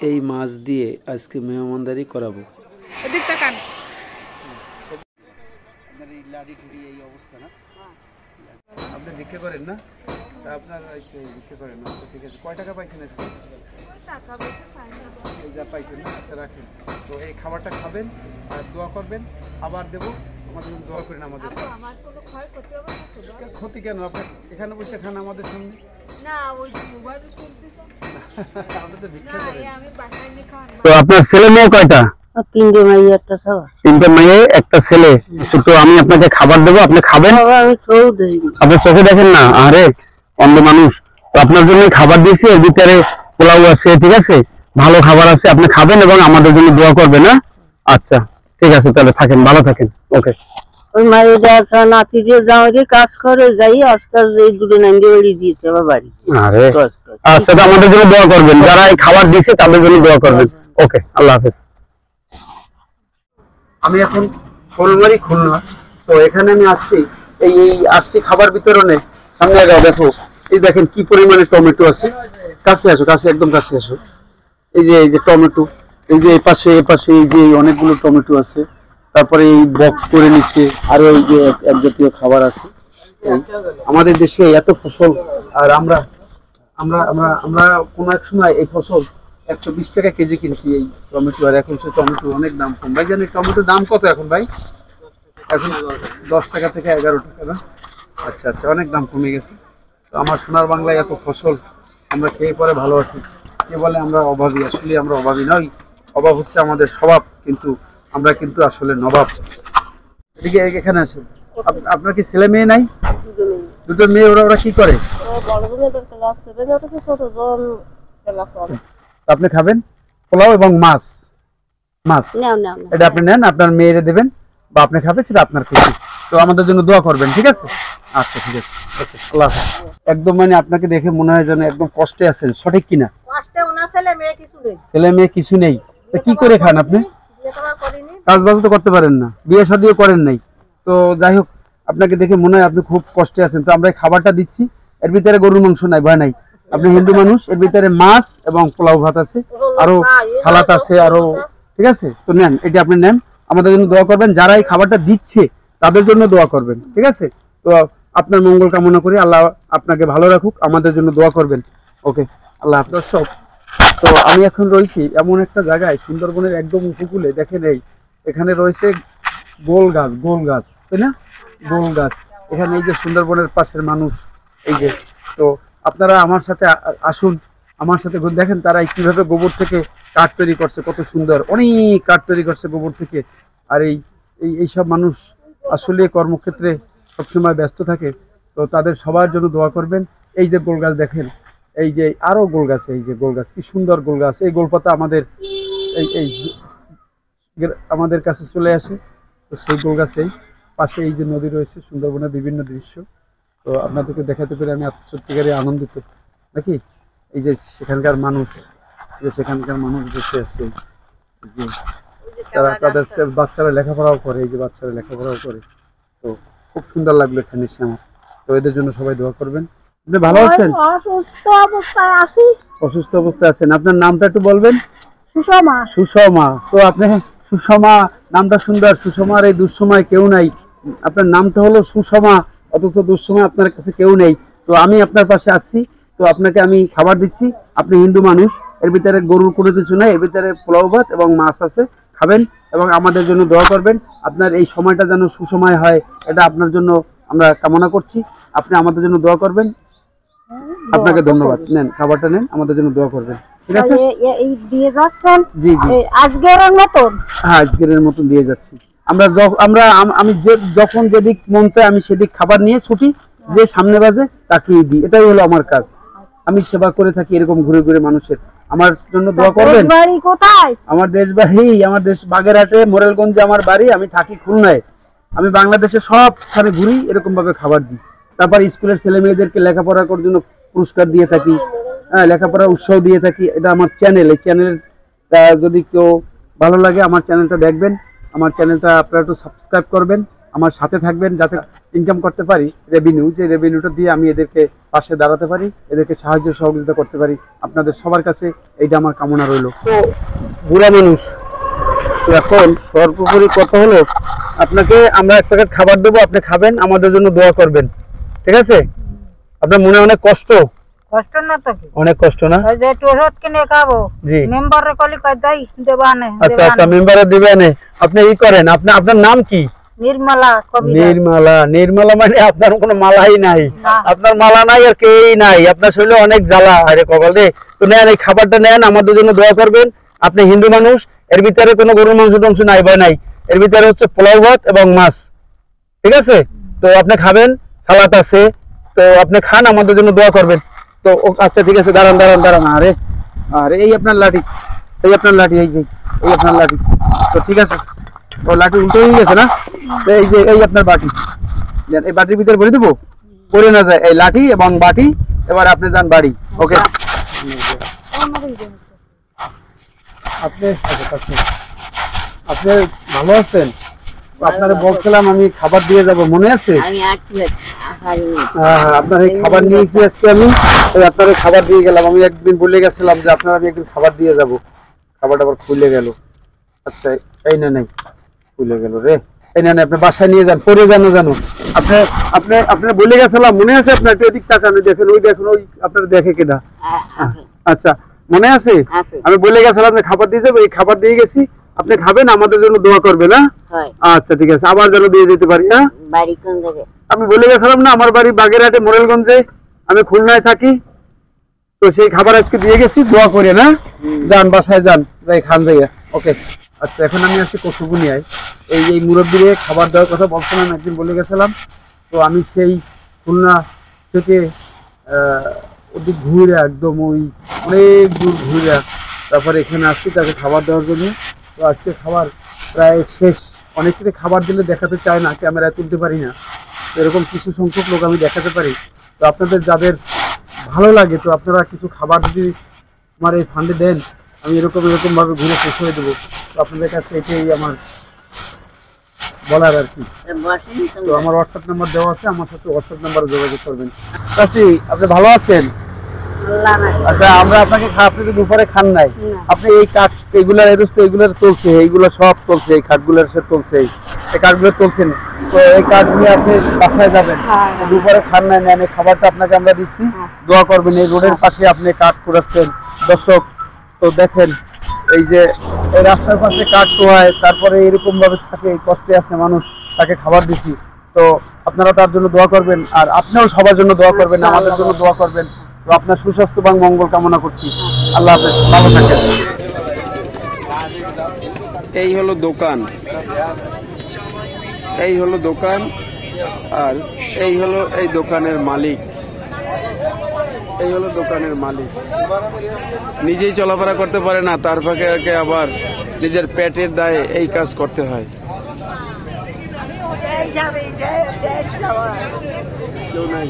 এই মাছ দিয়ে আজকে মেহমানদারি করাবো। এদিক তাকান। আপনার এই লাড়ি ঠুড়ি এই অবস্থা না? আপনি ভিক্ষা করেন না? তা আপনার ভিক্ষা করেন না? ঠিক আছে, কয় টাকা পাইছেন আজকে? এই যা পাইছেন না, আচ্ছা রাখেন। তো এই খাবারটা খাবেন আর দোয়া করবেন, আবার দেবো। আমাদের দোয়া করেন আমাদের। ক্ষতি কেন? আপনার এখানে বসে খান আমাদের সামনে। তো আপনার ছেলে মেয়ে কয়টা? তিনটে মেয়ে একটা ছেলে। তিনটে মেয়ে একটা ছেলে। তো আমি আপনাকে খাবার দেবো, আপনি খাবেন। আমি চোখ দেখি, আপনি চোখে দেখেন না? আরে অন্ধ মানুষ। তো আপনার জন্য খাবার দিয়েছি, এর ভিতরে পোলাও আছে, ঠিক আছে, ভালো খাবার আছে, আপনি খাবেন এবং আমাদের জন্য দোয়া করবেন। না আচ্ছা ঠিক আছে, তাহলে থাকেন, ভালো থাকেন। ওকে। ওই মায়ের নাতি দিয়ে যাওয়ারই কাজ করে যাই, আজকাল এই দুটো নাইন্টি বাড়ি দিয়েছে আমার বাড়ি। আরে আচ্ছা, তো আমাদের জন্য দোয়া করবেন, যারা এই খাবার দিয়েছে তাদের জন্য দোয়া করবেন। ওকে, আল্লাহ হাফেজ। আমি এখন ফুলবাড়ি খুলনা। তো এখানে আমি আসছি, আসছি খাবার বিতরণে। সামনে আগে দেখো, এই দেখেন কি পরিমাণে টমেটো আছে। কাছে আসো, কাছে, একদম কাছে আসো। এই যে টমেটো, এই যে এপাশে এই যে অনেকগুলো টমেটো আছে। তারপরে এই বক্স করে নিচ্ছে, আরো এই যে এক জাতীয় খাবার আছে। আমাদের দেশে এত ফসল, আর আমরা আমরা আমরা আমরা কোনো এক সময় এই ফসল 120 টাকা কেজি কিনছি এই টমেটো, আর এখন সে টমেটো অনেক দাম কম। ভাই জানি টমেটোর দাম কত এখন ভাই? এখন 10 টাকা থেকে 11 টাকা না? আচ্ছা আচ্ছা, অনেক দাম কমে গেছে। তো আমার সোনার বাংলায় এত ফসল, আমরা খেয়ে পরে ভালো আছি। কে বলে আমরা অভাবী? আসলে আমরা অভাবী নই, অভাব হচ্ছে আমাদের স্বভাব, কিন্তু আমরা কিন্তু আসলে নবাব। এদিকে এখানে আসুন। আপনার কি ছেলে মেয়ে নাই? দুটো মেয়ে। ওরা কি করে? আপনি খাবেন পোলাও এবং মাছ। মাছ এটা আপনি নেন, আপনার মেয়েরে দেবেন, বা আপনি খাবেন, সেটা আপনার খুশি। তো আমাদের জন্য দোয়া করবেন, ঠিক আছে? আচ্ছা ঠিক আছে, ওকে, আল্লাহ হাফেজ। একদম মানে আপনাকে দেখে মনে হয় যেন একদম কষ্টে আছেন, সঠিক কিনা? ছেলে মেয়ে কিছু নেই, তো কি করে খান আপনি? কাজ বাজ তো করতে পারেন না, বিয়ে শাদিও করেন নাই। তো যাই হোক, আপনাকে দেখে মনে হয় আপনি খুব কষ্টে আছেন। তো আমরা এই খাবারটা দিচ্ছি, এর ভিতরে গরুর মাংস নাই, ভয় নাই। আপনি হিন্দু মানুষ, এর ভিতরে মাছ এবং পোলাও ভাত আছে, আরো সালাদ আছে, আরো, ঠিক আছে? তো নেন, এটা আপনি নেন, আমাদের জন্য দোয়া করবেন। যারা এই খাবারটা দিচ্ছে তাদের জন্য দোয়া করবেন, ঠিক আছে? তো আপনার মঙ্গল কামনা করি, আল্লাহ আপনাকে ভালো রাখুক, আমাদের জন্য দোয়া করবেন। ওকে, আল্লাহ হাফেজ সব। তো আমি এখন রয়েছি এমন একটা জায়গায়, সুন্দরবনের একদম উপকূলে। দেখেন এখানে রয়েছে গোল গাছ, তাই না? গোল গাছ। এখানে এই যে সুন্দরবনের পাশের মানুষ, এই যে, তো আপনারা আমার সাথে আসুন, আমার সাথে দেখেন তারা কিভাবে গোবর থেকে কাঠ তৈরি করছে, কত সুন্দর, অনেক কাঠ তৈরি করছে গোবর থেকে। আর এইসব মানুষ আসলে কর্মক্ষেত্রে সবসময় ব্যস্ত থাকে। তো তাদের সবার জন্য দোয়া করবেন। এই যে গোল গাছ দেখেন, এই যে আরো গোল গাছ, এই যে গোল গাছ, কি সুন্দর গোল গাছ। এই গোলপাতা আমাদের এই আমাদের কাছে চলে আসে। তো সেই গোল গাছেই পাশে এই যে নদী রয়েছে, সুন্দরবনের বিভিন্ন দৃশ্য। তো আপনাদেরকে দেখাতে পেরে আমি সত্যিকারে আনন্দিত, নাকি? এই যে সেখানকার মানুষ বসে আছে, যে তারা তাদের বাচ্চারা লেখাপড়াও করে, এই যে বাচ্চারা লেখাপড়াও করে। তো খুব সুন্দর লাগলো এখানে এসে আমার। তো এদের জন্য সবাই দোয়া করবেন। আপনি ভালো আছেন? অসুস্থ অবস্থায় আছেন। আপনার নামটা একটু বলবেন? সুষমা। তো আপনি সুষমা, নামটা সুন্দর। সুষমার এই দুঃসময় কেউ নাই। আপনার নামটা হলো সুষমা, অথচ দুঃসময় আপনার কাছে কেউ নেই। তো আমি আপনার পাশে আসছি। তো আপনাকে আমি খাবার দিচ্ছি। আপনি হিন্দু মানুষ, এর ভিতরে গরুর কোনো কিছু নাই, এর ভিতরে পোলাও ভাত এবং মাছ আছে, খাবেন এবং আমাদের জন্য দোয়া করবেন। আপনার এই সময়টা যেন সুসময় হয়, এটা আপনার জন্য আমরা কামনা করছি। আপনি আমাদের জন্য দোয়া করবেন। আপনাকে ধন্যবাদ। নেন, খাবারটা নেন, আমাদের জন্য দোয়া করবেন, ঠিক আছে? জি জি, আজকের মতন। হ্যাঁ, আজকের মতন দিয়ে যাচ্ছি। আমি যখন যেদিক মন চায় আমি সেদিক খাবার নিয়ে ছুটি, যে সামনে বাজে তাকে দিই। এটাই হলো আমার কাজ। আমি সেবা করে থাকি এরকম ঘুরে ঘুরে মানুষের। আমার জন্য দোয়া করবেন। আমার দেশ বাগেরহাটে, মোরেলগঞ্জে আমার বাড়ি। আমি থাকি খুলনায়। আমি বাংলাদেশে সবখানে ঘুরি, এরকম ভাবে খাবার দিই। তারপর স্কুলের ছেলে মেয়েদেরকে লেখাপড়া করার জন্য পুরস্কার দিয়ে থাকি, হ্যাঁ, লেখাপড়ার উৎসাহ দিয়ে থাকি। এটা আমার চ্যানেল। এই চ্যানেল যদি কেউ ভালো লাগে, আমার চ্যানেলটা দেখবেন, আমার চ্যানেলটা আপনারা একটু সাবস্ক্রাইব করবেন আমার সাথে থাকবেন, যাতে ইনকাম করতে পারি রেভিনিউ, যে রেভিনিউটা দিয়ে আমি এদেরকে পাশে দাঁড়াতে পারি, এদেরকে সাহায্য সহযোগিতা করতে পারি। আপনাদের সবার কাছে এইটা আমার কামনা রইল। তো বুড়া মানুষ, তো এখন সর্বোপরি কথা হলো, আপনাকে আমরা 1 প্যাকেট খাবার দেবো, আপনি খাবেন, আমাদের জন্য দোয়া করবেন, ঠিক আছে? আপনার মনে অনেক কষ্ট? কষ্ট না তো কি, অনেক কষ্ট না? ওই যে একটু ওষুধ কিনে খাবো, জি মেম্বারে কলি কই দেই দেবানে। আচ্ছা আচ্ছা, মেম্বারে দিবেন। আপনি ই করেন, আপনার নাম কি? নির্মলা কবিরাজ। নির্মলা, নির্মলা মানে আপনার কোনো মালাই নাই, আপনার মালা নাই আর কেই নাই, আপনার শরীরে অনেক জ্বালা, আরে কপাল রে। তো নেন, এই খাবারটা নেন, আমাদের জন্য দোয়া করবেন। আপনি হিন্দু মানুষ, এর ভিতরে কোনো গরুর মাংস টাংস নাই বা নাই, এর ভিতরে হচ্ছে পোলাও ভাত এবং মাছ, ঠিক আছে? তো আপনি খাবেন, সালাদ আছে, তো আপনি খান, আমাদের জন্য দোয়া করবেন। তো আচ্ছা ঠিক আছে, দাঁড়ান দাঁড়ান দাঁড়ান। আরে আরে এই আপনার লাঠি, এই আপনার লাঠি, এই যে এই আপনার লাঠি। তো ঠিক আছে, ও লাঠি উল্টো হয়ে গেছে না? তো এই যে এই আপনার বাটি, এই বাটির ভিতরে ভরে দেবো, পড়ে না যায় এই লাঠি এবং বাটি। এবার আপনি যান বাড়ি, ওকে? আপনি আপনি ভালো আছেন? আপনারা বলছিলাম আমি খাবার দিয়ে যাব, মনে আছে? হ্যাঁ, আপনার এই খাবার নিয়েছি আজকে আমি, আপনার খাবার দিয়ে গেলাম। আমি একদিন বলে গেছিলাম যে আপনার আমি একদিন খাবার দিয়ে যাব, খাবারটা আবার খুলে গেল। আচ্ছা এই না, নাই খুলে গেল রে, এই না, আপনি বাসায় নিয়ে যান, পরে জানো জানো। আপনি আপনি আপনি বলে গেছিলাম, মনে আছে আপনার? একটু এদিক তাকান, দেখেন ওই দেখেন, ওই আপনার দেখে কেনা। আচ্ছা মনে আছে, আমি বলে গেছিলাম আপনি খাবার দিয়ে যাবো, এই খাবার দিয়ে গেছি, আপনি খাবেন, আমাদের জন্য দোয়া করবেন। হ্যাঁ আচ্ছা ঠিক আছে, আবার যেন দিয়ে যেতে পারি। হ্যাঁ, বাড়ি কোন জায়গায়? আমি বলে গেছিলাম না, আমার বাড়ি বাগেরহাটে মোরেলগঞ্জে, আমি খুলনায় থাকি। তো সেই খাবার আজকে দিয়ে গেছি, দোয়া করে না, যান বাসায় যান, যাই খান যাইয়া, ওকে? আচ্ছা এখন আমি আছি কচুবুনিয়ায়, এই মুরব্বীরে খাবার দেওয়ার কথা বলছিলাম, একদিন বলে গেছিলাম। তো আমি সেই খুলনা থেকে ওদিক ঘুরে, একদম ওই অনেক দূর ঘুরে তারপরে এখানে আসছি তাকে খাবার দেওয়ার জন্য। তো আজকে খাবার প্রায় শেষ, অনেকেরই খাবার দিলে দেখাতে চায় না, ক্যামেরায় তুলতে পারি না, এরকম কিছু সংখ্যক লোক আমি দেখাতে পারি। তো আপনাদের যাদের ভালো লাগে, তো আপনারা কিছু খাবার যদি আমার এই ফান্ডে দেন, আমি এরকম ভাবে ঘুরে শেষ হয়ে দেবো। তো আপনাদের কাছে এটাই আমার বলার আর কি। তো আমার হোয়াটসঅ্যাপ নাম্বার দেওয়া আছে, আমার সাথে হোয়াটসঅ্যাপ নাম্বারে যোগাযোগ করবেন। চাচি আপনি ভালো আছেন? আচ্ছা আমরা আপনাকে আপনি তো দুপুরে খান নাই, আপনি এই কাঠ এগুলার এগুলার চলছে, এইগুলো সব চলছে, এই কাঠগুলোর সে চলছে, এই কাঠগুলো চলছেন। তো এই কাঠ নিয়ে আপনি বাসায় যাবেন, দুপুরে খান নাই, নেন এই খাবারটা আপনাকে আমরা দিচ্ছি, দোয়া করবেন। এই রোডের পাশে আপনি কাঠ কুড়াচ্ছেন, দর্শক তো দেখেন, এই যে এই রাস্তার পাশে কাঠ টোয়ায়, তারপরে এরকম ভাবে থাকে, এই কষ্টে আছে মানুষ, তাকে খাবার দিছি। তো আপনারা তার জন্য দোয়া করবেন, আর আপনিও সবার জন্য দোয়া করবেন, আমাদের জন্য দোয়া করবেন। তো আপনার সুস্বাস্থ্য এবং মঙ্গল কামনা করছি। আল্লাহ হাফেজ, ভালো থাকেন। এই হলো দোকান, এই হলো দোকান, আর এই হলো এই দোকানের মালিক, এই হলো দোকানের মালিক। নিজেই চলাফেরা করতে পারে না, তার ফাঁকে আবার নিজের পেটের দায়ে এই কাজ করতে হয়। কেউ নাই।